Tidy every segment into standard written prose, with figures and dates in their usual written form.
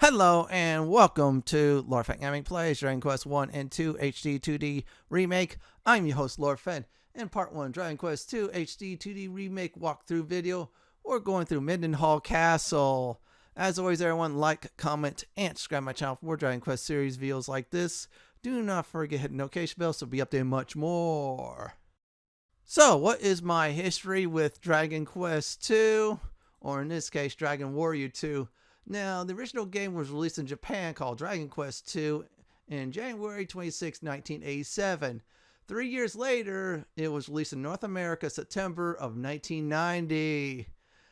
Hello and welcome to Lord Fen Gaming Plays Dragon Quest 1 and 2 HD-2D Remake. I'm your host Lord Fen. In part 1 Dragon Quest 2 HD-2D Remake walkthrough video, we're going through Midenhall Castle. As always, everyone like, comment, and subscribe to my channel for more Dragon Quest series videos like this. Do not forget to hit the notification bell so be updated much more. So, what is my history with Dragon Quest 2? Or in this case, Dragon Warrior 2? Now, the original game was released in Japan called Dragon Quest II in January 26, 1987. 3 years later, it was released in North America September of 1990.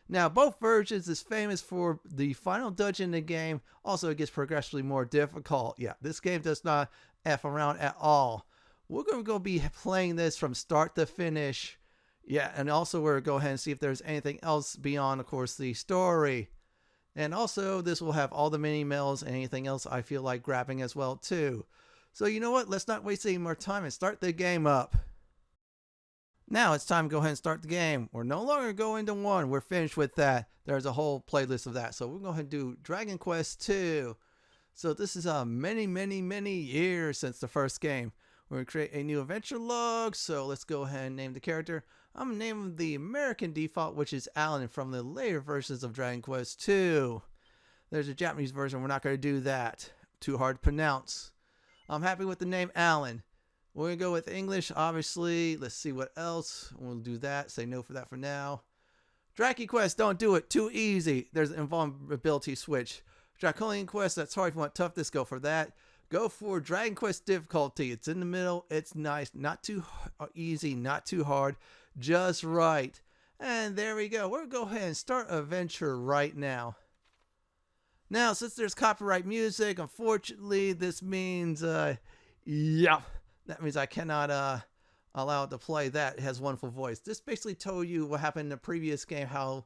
Now, both versions is famous for the final dungeon in the game. Also, it gets progressively more difficult. Yeah, this game does not F around at all. We're going to be playing this from start to finish. Yeah, and also we're going to go ahead and see if there's anything else beyond, of course, the story. And also, this will have all the mini mails and anything else I feel like grabbing as well, too. So, you know what? Let's not waste any more time and start the game up. Now, it's time to go ahead and start the game. We're no longer going to 1. We're finished with that. There's a whole playlist of that. So, we're going to go ahead and do Dragon Quest 2. So, this is many years since the first game. We're going to create a new adventure log. So, let's go ahead and name the character. I'm going to name him the American default, which is Alan from the later versions of Dragon Quest II. There's a Japanese version. We're not going to do that. Too hard to pronounce. I'm happy with the name Alan. We're going to go with English, obviously. Let's see what else. We'll do that. Say no for that for now. Draki Quest, don't do it. Too easy. There's an invulnerability switch. Draconian Quest, that's hard. If you want toughness, go for that. Go for Dragon Quest difficulty. It's in the middle. It's nice. Not too easy. Not too hard. Just right. And there we go. We're going to go ahead and start adventure right now. Now, since there's copyright music, unfortunately, this means, that means I cannot allow it to play that. It has wonderful voice. This basically told you what happened in the previous game, how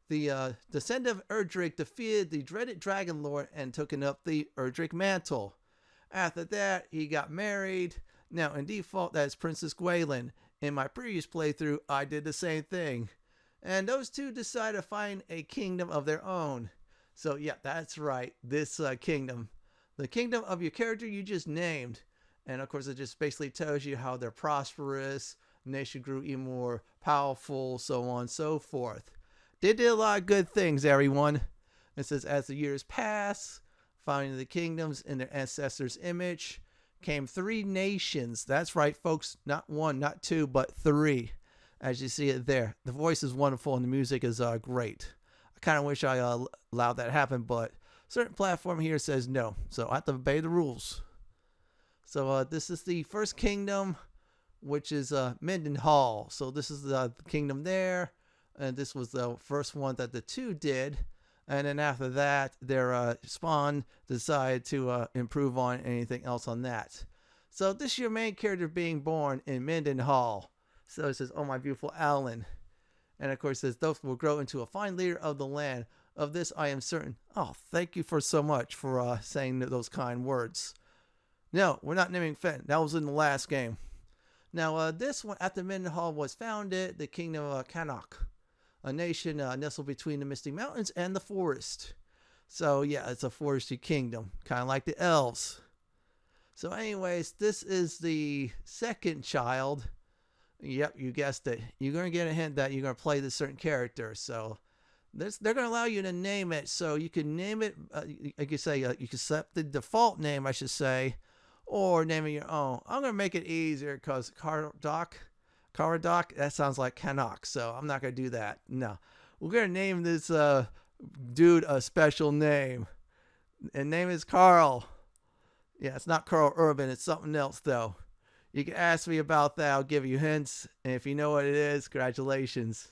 the descendant of Erdrick defeated the dreaded Dragon Lord and took up the Erdrick mantle. After that, he got married. Now, in default, that is Princess Gwaelin. In my previous playthrough, I did the same thing. And those two decided to find a kingdom of their own. So, yeah, that's right. This kingdom. The kingdom of your character you just named. And, of course, it just basically tells you how they're prosperous. Nation grew even more powerful, so on and so forth. They did a lot of good things, everyone. It says, as the years pass, finding the kingdoms in their ancestors' image, came 3 nations. That's right, folks. Not 1, not 2, but 3. As you see it there. The voice is wonderful and the music is great. I kind of wish I allowed that to happen, but certain platform here says no. So I have to obey the rules. So this is the first kingdom, which is Midenhall. So this is the kingdom there. And this was the first one that the 2 did. And then after that, their spawn decided to improve on anything else on that. So this is your main character being born in Midenhall. So it says, oh, my beautiful Alan. And of course it says, those will grow into a fine leader of the land. Of this I am certain. Oh, thank you for so much for saying those kind words. No, we're not naming Fen. That was in the last game. Now, this one, after Midenhall was founded, the kingdom of Cannock. A nation nestled between the misty mountains and the forest. So, yeah, it's a foresty kingdom. Kind of like the elves. So, anyways, this is the second child. Yep, you guessed it. You're going to get a hint that you're going to play this certain character. So, they're going to allow you to name it. So, you can name it, like you say, you can set the default name, I should say. Or name it your own. I'm going to make it easier because Caradoc, that sounds like Cannock, so I'm not going to do that. No. We're going to name this dude a special name. And name is Carl. Yeah, it's not Carl Urban. It's something else, though. You can ask me about that. I'll give you hints. And if you know what it is, congratulations.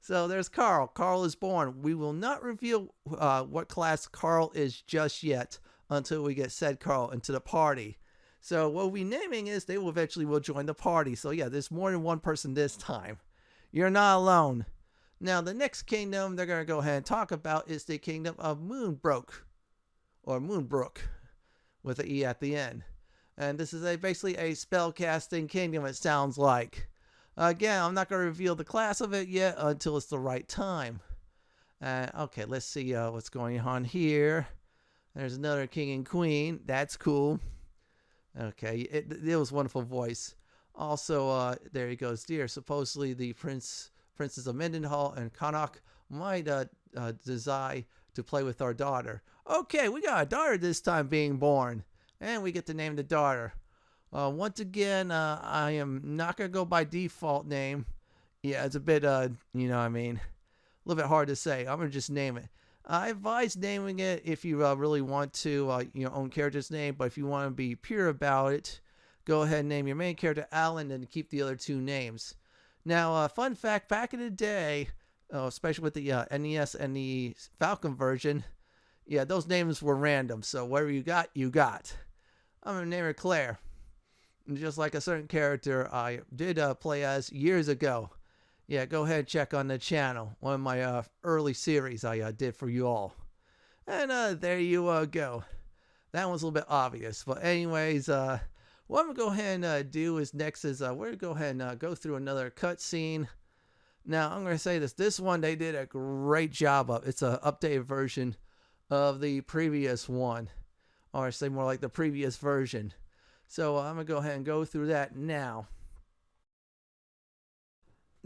So there's Carl. Carl is born. We will not reveal what class Carl is just yet until we get said Carl into the party. So what we're naming is they will eventually join the party. So yeah, there's more than one person this time. You're not alone. Now the next kingdom they're going to go ahead and talk about is the kingdom of Moonbrooke. Or Moonbrooke. With an E at the end. And this is basically a spellcasting kingdom, it sounds like. Again, I'm not going to reveal the class of it yet until it's the right time. Okay, let's see what's going on here. There's another king and queen. That's cool. Okay, it was a wonderful voice. Also, there he goes, dear. Supposedly the Princess of Midenhall and Connacht might desire to play with our daughter. Okay, we got a daughter this time being born, and we get to name the daughter. Once again, I am not gonna go by default name. Yeah, it's a bit, you know what I mean, a little bit hard to say. I'm gonna just name it. I advise naming it if you really want to, own character's name. But if you want to be pure about it, go ahead and name your main character Alan and keep the other two names. Now, fun fact: back in the day, especially with the NES and the Falcon version, yeah, those names were random. So whatever you got, you got. I'm gonna name her Claire, just like a certain character I did play as years ago. Yeah, go ahead and check on the channel. One of my early series I did for you all. And there you go. That one's a little bit obvious. But anyways, what I'm going to go ahead and do is next is we're going to go ahead and go through another cutscene. Now, I'm going to say this. This one they did a great job of. It's an updated version of the previous one. Or I say more like the previous version. So I'm going to go ahead and go through that now.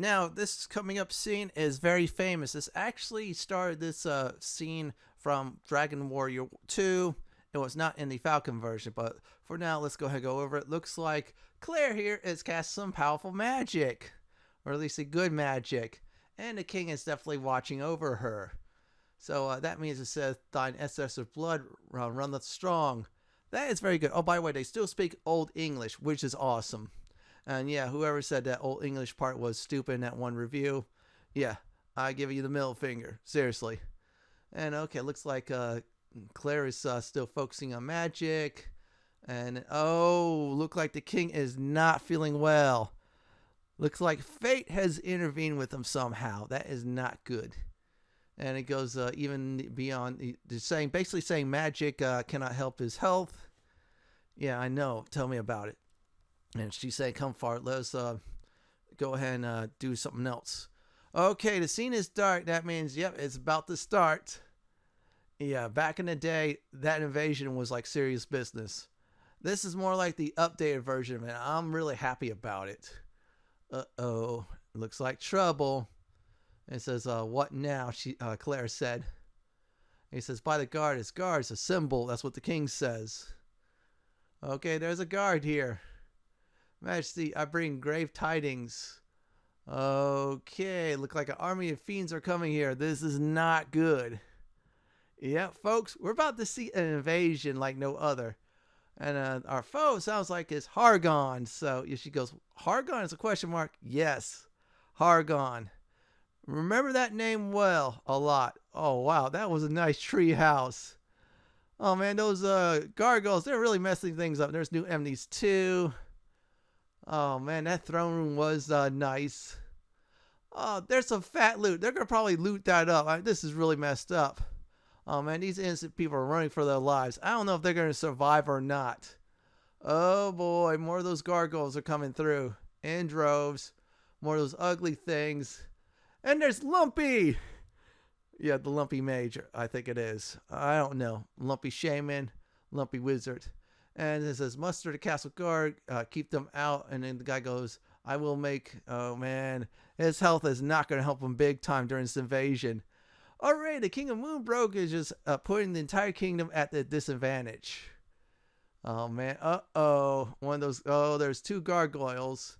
Now, this coming up scene is very famous. This actually started this scene from Dragon Warrior 2. It was not in the Falcon version, but for now, let's go ahead and go over it. Looks like Claire here is casting some powerful magic, or at least a good magic, and the king is definitely watching over her. So that means it says, thine excess of blood runneth strong. That is very good. Oh, by the way, they still speak Old English, which is awesome. And yeah, whoever said that Old English part was stupid in that one review, yeah, I give you the middle finger. Seriously. And okay, looks like Claire is still focusing on magic. And oh, look like the king is not feeling well. Looks like fate has intervened with him somehow. That is not good. And it goes even beyond basically saying magic cannot help his health. Yeah, I know. Tell me about it. And she's saying, come forward, let's go ahead and do something else. Okay, the scene is dark. That means, yep, it's about to start. Yeah, back in the day, that invasion was like serious business. This is more like the updated version, and I'm really happy about it. Uh-oh, looks like trouble. It says, what now, Claire said. He says, by the guards, a symbol. That's what the king says. Okay, there's a guard here. Majesty, I bring grave tidings. Okay, look like an army of fiends are coming here. This is not good. Yeah, folks, we're about to see an invasion like no other. And our foe sounds like it's Hargon. So she goes, Hargon is a question mark? Yes, Hargon. Remember that name well, a lot. Oh, wow, that was a nice tree house. Oh, man, those gargoyles, they're really messing things up. There's new enemies, too. Oh, man, that throne room was nice. Oh, there's some fat loot. They're going to probably loot that up. This is really messed up. Oh, man, these innocent people are running for their lives. I don't know if they're going to survive or not. Oh, boy, more of those gargoyles are coming through in droves. More of those ugly things. And there's Lumpy. Yeah, the Lumpy Mage, I think it is. I don't know. Lumpy Shaman, Lumpy Wizard. And it says, muster the castle guard, keep them out. And then the guy goes, I will make, oh man, his health is not going to help him big time during this invasion. Alright, the King of Moonbrooke is just putting the entire kingdom at the disadvantage. Oh man, uh-oh. One of those, oh, there's two gargoyles.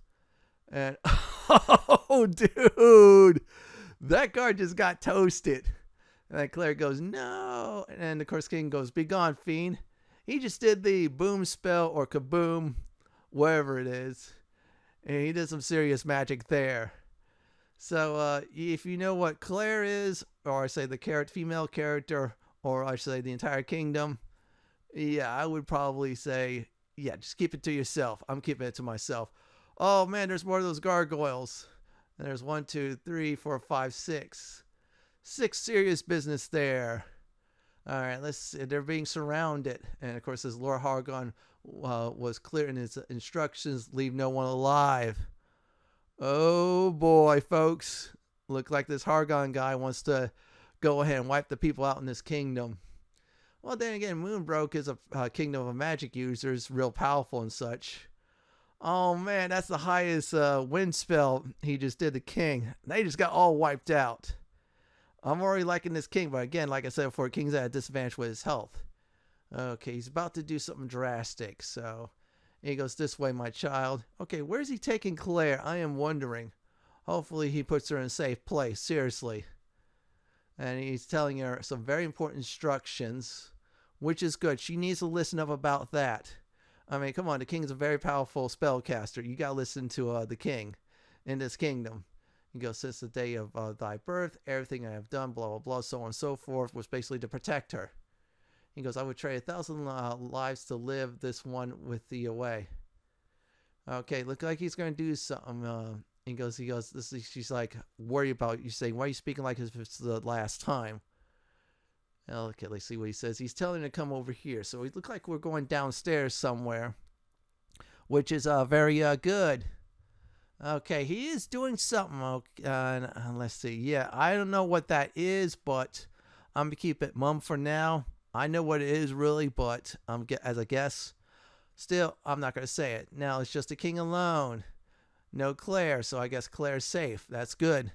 And, oh dude, that guard just got toasted. And then Claire goes, no. And of course, King goes, be gone, fiend. He just did the boom spell or kaboom, whatever it is. And he did some serious magic there. So if you know what Claire is, or I say the female character, or I say the entire kingdom, yeah, I would probably say, yeah, just keep it to yourself. I'm keeping it to myself. Oh man, there's more of those gargoyles. And there's 1, 2, 3, 4, 5, 6. 6 serious business there. All right, let's see. They're being surrounded. And of course, as Lord Hargon was clear in his instructions, leave no one alive. Oh boy, folks. Look like this Hargon guy wants to go ahead and wipe the people out in this kingdom. Well, then again, Moonbrooke is a kingdom of magic users, real powerful and such. Oh man, that's the highest wind spell he just did, the king. They just got all wiped out. I'm already liking this king, but again, like I said before, king's at a disadvantage with his health. Okay, he's about to do something drastic, so he goes, this way, my child. Okay, where's he taking Claire? I am wondering. Hopefully he puts her in a safe place, seriously. And he's telling her some very important instructions, which is good. She needs to listen up about that. I mean, come on, the king's a very powerful spellcaster. You gotta listen to the king in this kingdom. He goes, since the day of thy birth, everything I have done, blah, blah, blah, so on and so forth, was basically to protect her. He goes, I would trade 1,000 lives to live this one with thee away. Okay, look like he's going to do something. He goes, she's like, worry about you, saying, why are you speaking like if it's the last time? Okay, let's see what he says. He's telling her to come over here. So it looks like we're going downstairs somewhere, which is very good. Okay, he is doing something. Let's see. Yeah, I don't know what that is, but I'm going to keep it mum for now. I know what it is really, but as a guess. Still, I'm not going to say it. Now it's just the king alone. No Claire, so I guess Claire's safe. That's good.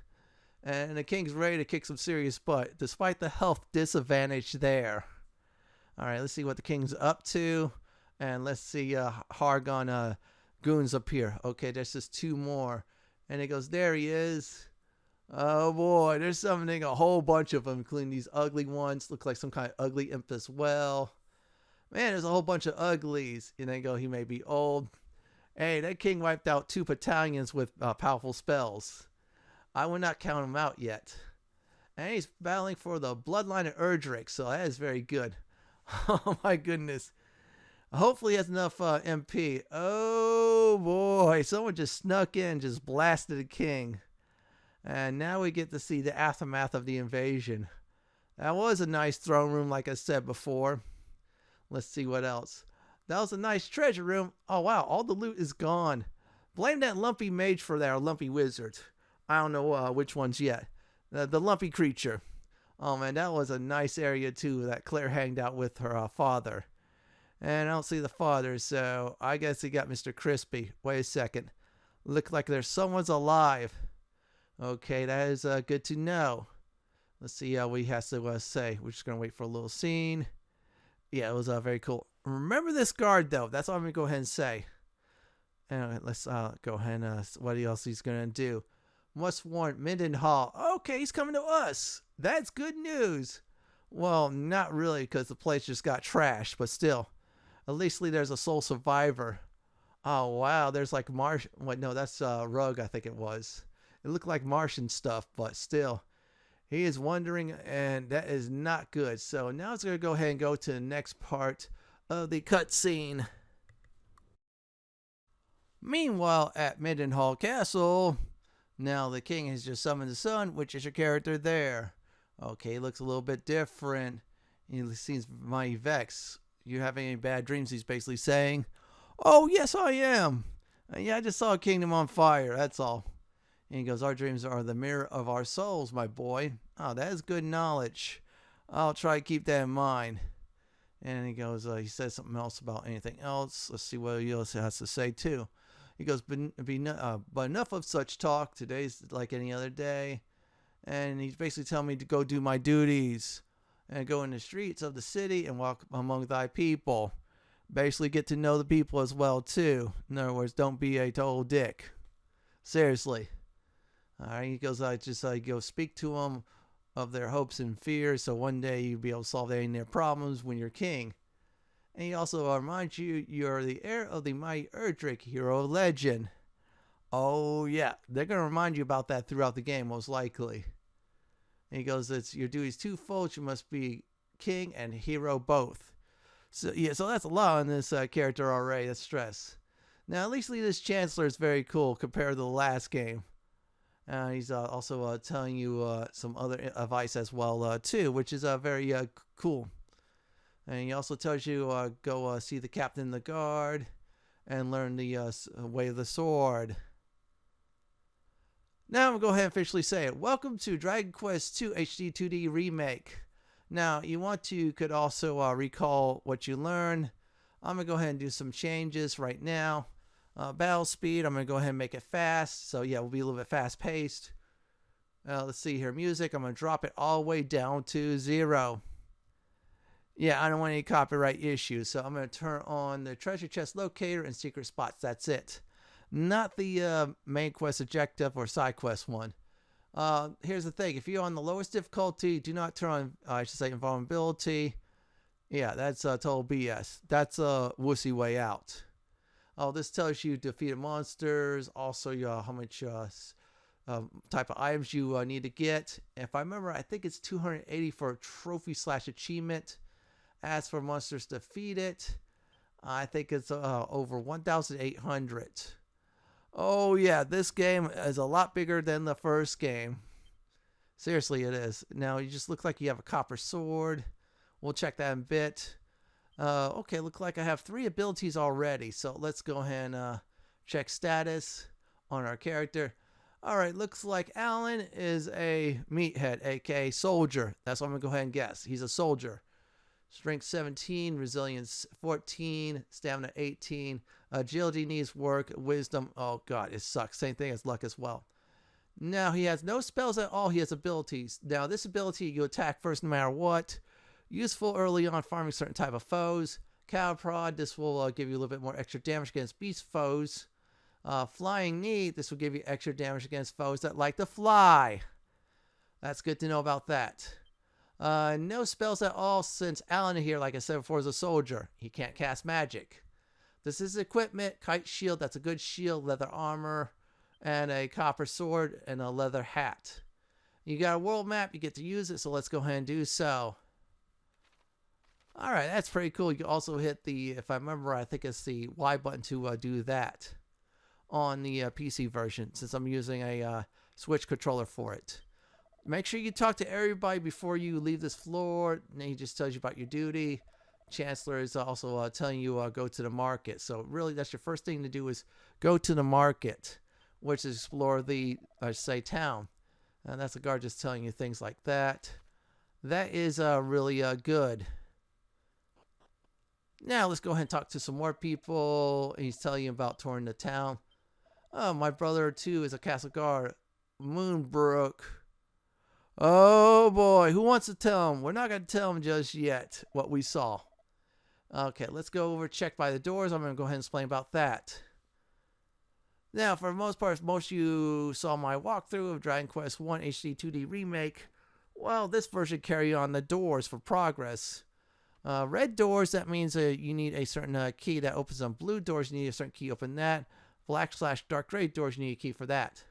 And the king's ready to kick some serious butt, despite the health disadvantage there. Alright, let's see what the king's up to. And let's see Hargon goons up here. Okay, there's just 2 more. And it goes, there he is. Oh boy, there's something, a whole bunch of them, including these ugly ones. Look like some kind of ugly imp as well. Man, there's a whole bunch of uglies. And they go, he may be old. Hey, that king wiped out 2 battalions with powerful spells. I will not count him out yet. And he's battling for the bloodline of Erdrick, so that is very good. Oh my goodness. Hopefully he has enough MP. Oh boy, someone just snuck in, just blasted the king. And now we get to see the aftermath of the invasion. That was a nice throne room, like I said before. Let's see what else. That was a nice treasure room. Oh wow, all the loot is gone. Blame that lumpy mage for that, or lumpy wizard. I don't know which ones yet. The lumpy creature. Oh man, that was a nice area too that Claire hanged out with her father. And I don't see the father, so I guess he got Mr. Crispy. Wait a second. Look like there's someone's alive. Okay, that is good to know. Let's see what he has to say. We're just going to wait for a little scene. Yeah, it was very cool. Remember this guard, though. That's what I'm going to go ahead and say. Anyway, let's go ahead and what else he's going to do. Must warn Midenhall. Okay, he's coming to us. That's good news. Well, not really, because the place just got trashed, but still. At least there's a sole survivor. Oh, wow. There's like Wait, no, that's Rug, I think it was. It looked like Martian stuff, but still. He is wondering, and that is not good. So now it's going to go ahead and go to the next part of the cutscene. Meanwhile, at Midenhall Castle, now the king has just summoned the sun, which is your character there. Okay, looks a little bit different. He seems mighty vexed. You having any bad dreams, he's basically saying. Oh, yes, I am. Yeah, I just saw a kingdom on fire, that's all. And he goes, our dreams are the mirror of our souls, my boy. Oh, that is good knowledge. I'll try to keep that in mind. And he goes, he says something else about anything else. Let's see what he else has to say, too. He goes, but enough of such talk. Today's like any other day. And he's basically telling me to go do my duties. And go in the streets of the city and walk among thy people. Basically get to know the people as well, too. In other words, don't be a total dick. Seriously. Alright, he goes, I just go speak to them of their hopes and fears, so one day you'll be able to solve any of their problems when you're king. And he also reminds you, you're the heir of the mighty Erdrick, hero of legend. Oh yeah, they're going to remind you about that throughout the game, most likely. And he goes, it's your duty's twofold, you must be king and hero both. So yeah, so that's a lot on this character already, that's stress. Now at least this Chancellor is very cool compared to the last game. He's also telling you some other advice as well, too, which is very cool. And he also tells you go see the captain of the guard and learn the way of the sword. Now I'm going to go ahead and officially say it. Welcome to Dragon Quest II HD-2D Remake. Now, you could also recall what you learned. I'm going to go ahead and do some changes right now. Battle speed, I'm going to go ahead and make it fast. So, yeah, we'll be a little bit fast paced. Let's see here. Music, I'm going to drop it all the way down to 0. Yeah, I don't want any copyright issues. So, I'm going to turn on the treasure chest locator and secret spots. That's it. Not the main quest objective or side quest one. Here's the thing. If you're on the lowest difficulty, do not turn on, invulnerability. Yeah, that's total BS. That's a wussy way out. Oh, this tells you defeated monsters. Also, how much type of items you need to get. If I remember, I think it's 280 for a trophy/achievement. As for monsters defeated, I think it's over 1,800. Oh yeah, this game is a lot bigger than the first game. Seriously, it is. Now, you just look like you have a copper sword. We'll check that in a bit. Okay, look like I have 3 abilities already. So let's go ahead and check status on our character. Alright, looks like Alan is a meathead, aka soldier. That's what I'm going to go ahead and guess. He's a soldier. Strength 17, resilience 14, stamina 18, agility needs work, wisdom, oh god, it sucks. Same thing as luck as well. Now, he has no spells at all, he has abilities. Now, this ability, you attack first no matter what. Useful early on farming certain type of foes. Cow prod, this will give you a little bit more extra damage against beast foes. Flying knee, this will give you extra damage against foes that like to fly. That's good to know about that. No spells at all since Alan here, like I said before, is a soldier. He can't cast magic. This is equipment, kite shield, that's a good shield, leather armor, and a copper sword, and a leather hat. You got a world map, you get to use it, so let's go ahead and do so. Alright, that's pretty cool. You can also hit the, if I remember, I think it's the Y button to do that on the PC version, since I'm using a Switch controller for it. Make sure you talk to everybody before you leave this floor. And he just tells you about your duty. Chancellor is also telling you go to the market. So really, that's your first thing to do is go to the market, which is explore the, town. And that's the guard just telling you things like that. That is really good. Now let's go ahead and talk to some more people. He's telling you about touring the town. Oh, my brother too is a castle guard. Moonbrooke. Oh boy, who wants to tell him? We're not going to tell him just yet what we saw. Okay, let's go over check by the doors. I'm going to go ahead and explain about that. Now, for the most part, most of you saw my walkthrough of Dragon Quest 1 HD-2D Remake. Well, this version carry on the doors for progress. Red doors, that means you need a certain key that opens them. Blue doors, you need a certain key to open that. Black/dark gray doors, you need a key for that.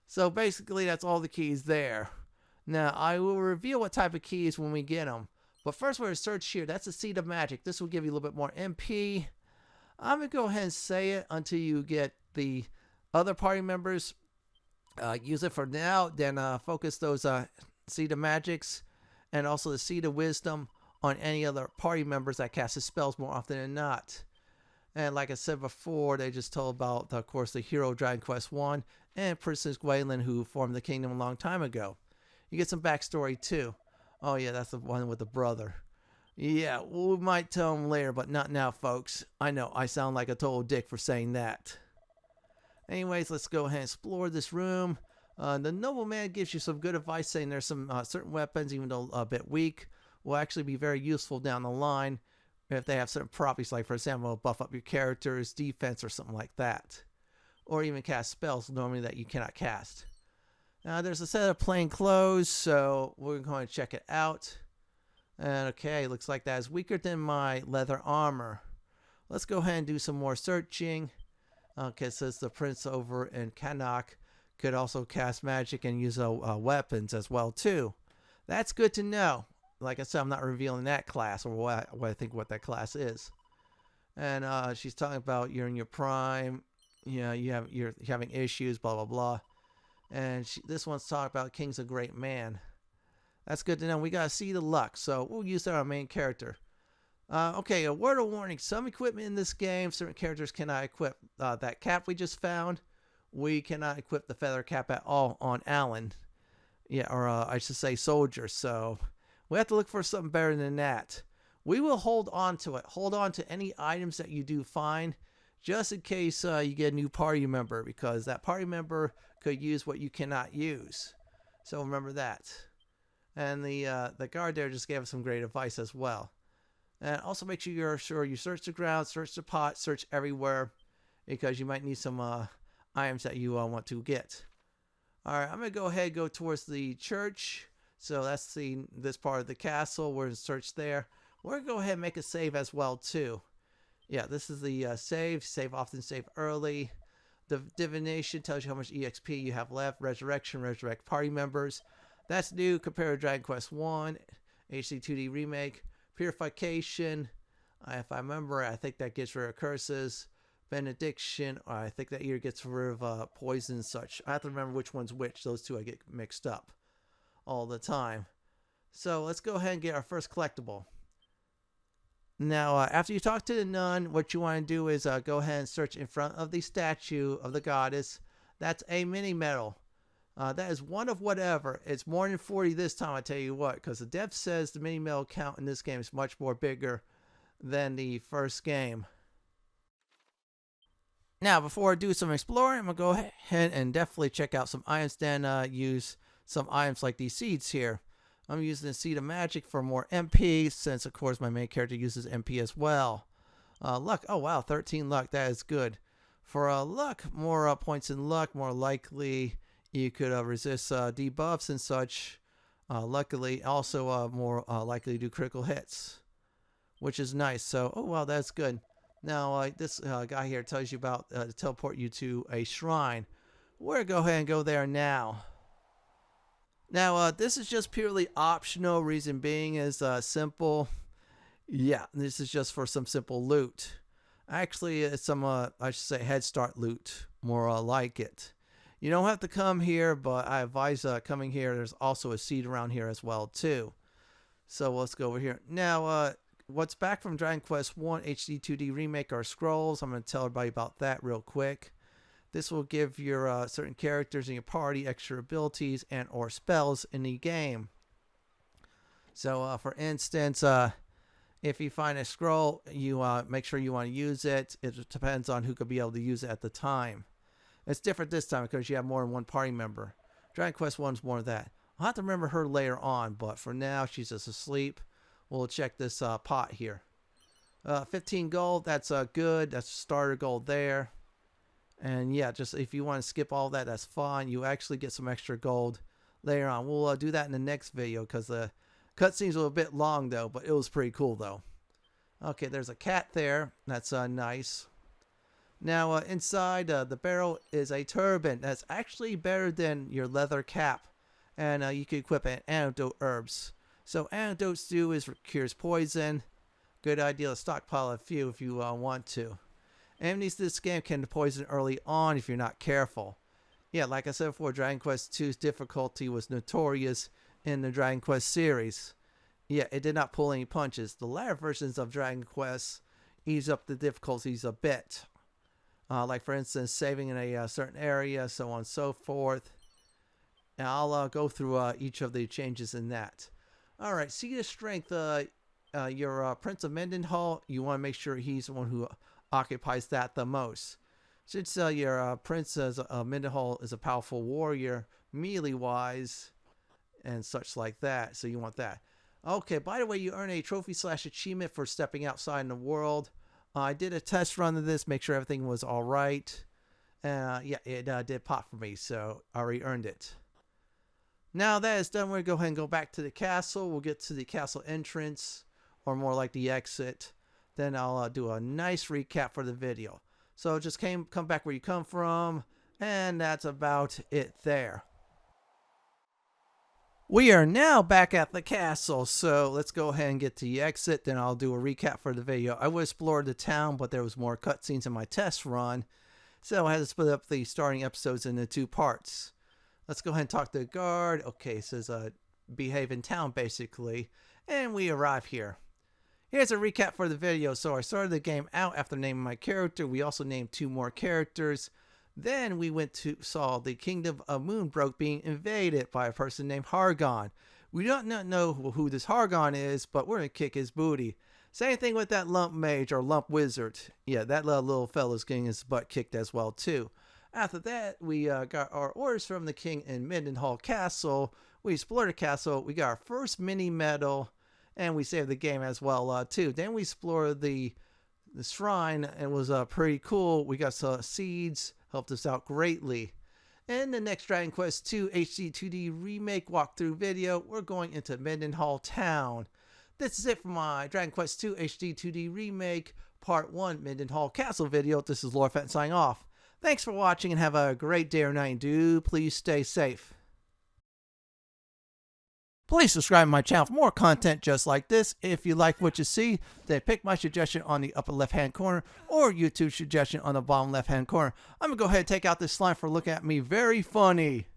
So basically, that's all the keys there. Now, I will reveal what type of keys when we get them. But first, we're going to search here. That's the Seed of Magic. This will give you a little bit more MP. I'm going to go ahead and say it until you get the other party members. Use it for now. Then focus those Seed of Magics and also the Seed of Wisdom on any other party members that cast the spells more often than not. And like I said before, they just told about, of course, the hero of Dragon Quest 1 and Princess Gwendolyn, who formed the kingdom a long time ago. You get some backstory too. Oh yeah, that's the one with the brother. Yeah, we might tell him later, but not now, folks. I know, I sound like a total dick for saying that. Anyways, let's go ahead and explore this room. The nobleman gives you some good advice, saying there's some certain weapons, even though a bit weak, will actually be very useful down the line if they have certain properties, like for example, buff up your character's defense or something like that. Or even cast spells normally that you cannot cast. Now there's a set of plain clothes, so we're going to check it out. And okay, looks like that is weaker than my leather armor. Let's go ahead and do some more searching. Okay, it says the prince over in Kanak could also cast magic and use weapons as well too. That's good to know. Like I said, I'm not revealing that class or what I think what that class is. And she's talking about you're in your prime. You know, you're having issues, blah blah blah. And this one's talking about king's a great man. That's good to know. We gotta see the luck, so we'll use that on our main character. Okay, a word of warning. Some equipment in this game, certain characters cannot equip. That cap we just found, we cannot equip the feather cap at all on Alan. Yeah, or I should say soldier. So We have to look for something better than that. We will hold on to it. Hold on to any items that you do find, just in case you get a new party member, because that party member could use what you cannot use. So remember that. And the guard there just gave us some great advice as well. And also make sure you search the ground, search the pot, search everywhere, because you might need some items that you want to get. Alright, I'm going to go ahead and go towards the church. So that's this part of the castle. We're going to search there. We're going to go ahead and make a save as well too. Yeah, this is the save. Save often, save early. The divination tells you how much EXP you have left. Resurrection, resurrect party members. That's new compared to Dragon Quest 1, HD-2D Remake. Purification, if I remember, I think that gets rid of curses. Benediction, I think that here gets rid of poison and such. I have to remember which one's which. Those two I get mixed up all the time. So let's go ahead and get our first collectible. Now, after you talk to the nun, what you want to do is go ahead and search in front of the statue of the goddess. That's a mini medal. That is one of whatever. It's more than 40 this time, I tell you what, because the dev says the mini medal count in this game is much more bigger than the first game. Now, before I do some exploring, I'm going to go ahead and definitely check out some items, then use some items like these seeds here. I'm using the Seed of Magic for more MP, since of course my main character uses MP as well. Luck, oh wow, 13 luck, that is good. For luck, more points in luck, more likely you could resist debuffs and such. Luckily, also more likely to do critical hits, which is nice. So, oh wow, that's good. Now, this guy here tells you about to teleport you to a shrine. We're going to go ahead and go there now. Now, this is just purely optional. Reason being is simple. Yeah, this is just for some simple loot. Actually, it's some, I should say, head start loot. More like it. You don't have to come here, but I advise coming here. There's also a seed around here as well, too. So let's go over here. Now, what's back from Dragon Quest 1 HD-2D Remake are scrolls. I'm going to tell everybody about that real quick. This will give your certain characters in your party extra abilities and or spells in the game. So, for instance, if you find a scroll, you make sure you want to use it. It depends on who could be able to use it at the time. It's different this time because you have more than one party member. Dragon Quest 1's more of that. I'll have to remember her later on, but for now, she's just asleep. We'll check this pot here. 15 gold, that's good. That's starter gold there. And yeah, just if you want to skip all that, that's fine. You actually get some extra gold later on. We'll do that in the next video because the cutscene's a little bit long though, but it was pretty cool though. Okay, there's a cat there. That's nice. Now inside the barrel is a turban. That's actually better than your leather cap. And you can equip an antidote herbs. So antidotes do is cures poison. Good idea to stockpile a few if you want to. Enemies to this game can poison early on if you're not careful. Yeah, like I said before, Dragon Quest 2's difficulty was notorious in the Dragon Quest series. Yeah, it did not pull any punches. The latter versions of Dragon Quest ease up the difficulties a bit. Like for instance, saving in a certain area, so on and so forth. And I'll go through each of the changes in that. Alright, Seed of Strength. Your Prince of Midenhall, you want to make sure he's the one who occupies that the most. Since your Princess Midenhall is a powerful warrior, melee-wise, and such like that, so you want that. Okay, by the way, you earn a trophy/achievement for stepping outside in the world. I did a test run of this, make sure everything was alright. Yeah, it did pop for me, so I already earned it. Now that is done, we're going to go ahead and go back to the castle. We'll get to the castle entrance, or more like the exit. Then I'll do a nice recap for the video. So just come back where you come from, and that's about it there. We are now back at the castle, so let's go ahead and get to the exit, then I'll do a recap for the video. I would explore the town, but there was more cutscenes in my test run, so I had to split up the starting episodes into 2 parts. Let's go ahead and talk to the guard. Okay, it says behave in town basically, and we arrive here. Here's a recap for the video. So I started the game out after naming my character. We also named 2 more characters. Then we saw the kingdom of Moonbrooke being invaded by a person named Hargon. We don't know who this Hargon is, but we're gonna kick his booty. Same thing with that lump mage or lump wizard. Yeah, that little fella's getting his butt kicked as well too. After that, we got our orders from the king in Midenhall Castle. We explored the castle. We got our first mini medal, and we saved the game as well too. Then we explored the shrine, and it was pretty cool. We got some seeds, helped us out greatly. In the next Dragon Quest II HD-2D remake walkthrough video, we're going into Midenhall Town. This is it for my Dragon Quest II HD-2D remake part 1 Midenhall Castle video. This is Lorfent signing off. Thanks for watching and have a great day or night. And do please stay safe. Please subscribe to my channel for more content just like this. If you like what you see, then pick my suggestion on the upper left hand corner or YouTube suggestion on the bottom left hand corner. I'm going to go ahead and take out this slime for looking at me very funny.